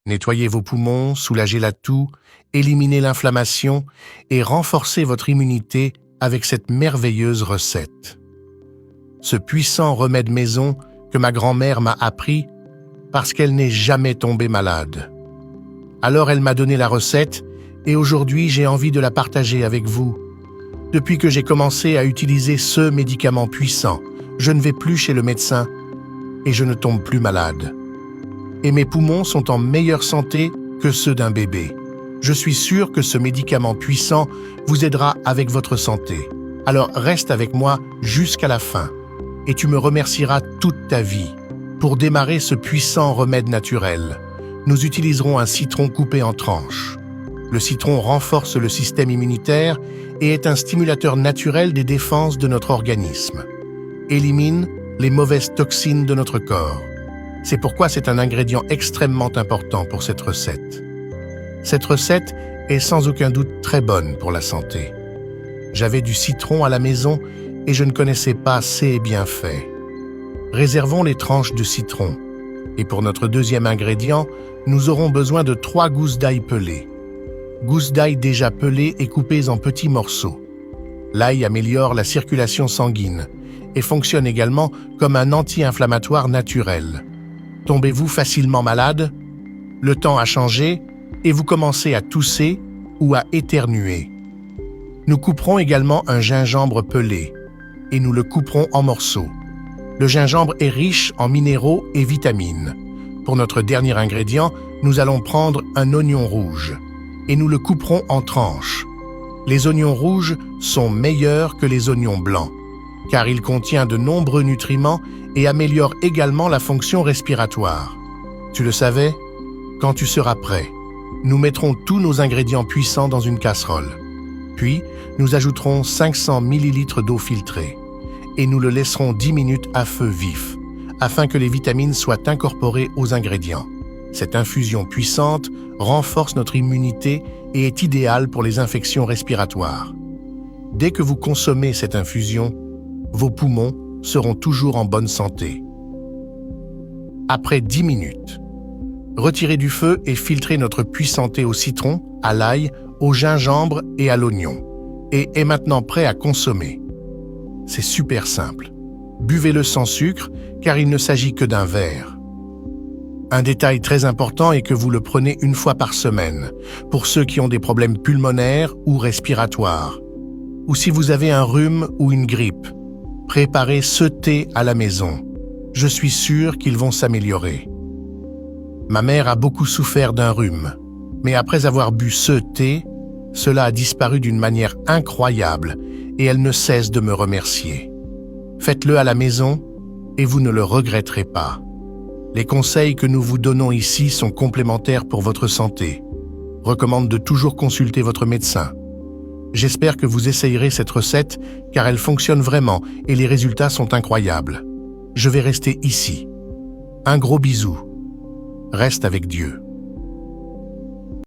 Nettoyez vos poumons, soulagez la toux, éliminez l'inflammation et renforcez votre immunité avec cette merveilleuse recette. Ce puissant remède maison que ma grand-mère m'a appris parce qu'elle n'est jamais tombée malade. Alors elle m'a donné la recette et aujourd'hui j'ai envie de la partager avec vous. Depuis que j'ai commencé à utiliser ce médicament puissant, je ne vais plus chez le médecin et je ne tombe plus malade. Et mes poumons sont en meilleure santé que ceux d'un bébé. Je suis sûr que ce médicament puissant vous aidera avec votre santé. Alors reste avec moi jusqu'à la fin et tu me remercieras toute ta vie. Pour démarrer ce puissant remède naturel, nous utiliserons un citron coupé en tranches. Le citron renforce le système immunitaire et est un stimulateur naturel des défenses de notre organisme. Élimine les mauvaises toxines de notre corps. C'est pourquoi c'est un ingrédient extrêmement important pour cette recette. Cette recette est sans aucun doute très bonne pour la santé. J'avais du citron à la maison et je ne connaissais pas ses bienfaits. Réservons les tranches de citron. Et pour notre deuxième ingrédient, nous aurons besoin de 3 gousses d'ail pelées. Gousses d'ail déjà pelées et coupées en petits morceaux. L'ail améliore la circulation sanguine et fonctionne également comme un anti-inflammatoire naturel. Tombez-vous facilement malade? Le temps a changé et vous commencez à tousser ou à éternuer. Nous couperons également un gingembre pelé et nous le couperons en morceaux. Le gingembre est riche en minéraux et vitamines. Pour notre dernier ingrédient, nous allons prendre un oignon rouge et nous le couperons en tranches. Les oignons rouges sont meilleurs que les oignons blancs, car il contient de nombreux nutriments et améliore également la fonction respiratoire. Tu le savais? Quand tu seras prêt, nous mettrons tous nos ingrédients puissants dans une casserole. Puis, nous ajouterons 500 ml d'eau filtrée et nous le laisserons 10 minutes à feu vif, afin que les vitamines soient incorporées aux ingrédients. Cette infusion puissante renforce notre immunité et est idéale pour les infections respiratoires. Dès que vous consommez cette infusion, vos poumons seront toujours en bonne santé. Après 10 minutes, retirez du feu et filtrez notre puissant thé au citron, à l'ail, au gingembre et à l'oignon, et est maintenant prêt à consommer. C'est super simple. Buvez-le sans sucre, car il ne s'agit que d'un verre. Un détail très important est que vous le prenez une fois par semaine, pour ceux qui ont des problèmes pulmonaires ou respiratoires, ou si vous avez un rhume ou une grippe. Préparez ce thé à la maison. Je suis sûr qu'ils vont s'améliorer. Ma mère a beaucoup souffert d'un rhume, mais après avoir bu ce thé, cela a disparu d'une manière incroyable et elle ne cesse de me remercier. Faites-le à la maison et vous ne le regretterez pas. Les conseils que nous vous donnons ici sont complémentaires pour votre santé. Recommande de toujours consulter votre médecin. J'espère que vous essayerez cette recette car elle fonctionne vraiment et les résultats sont incroyables. Je vais rester ici. Un gros bisou. Reste avec Dieu.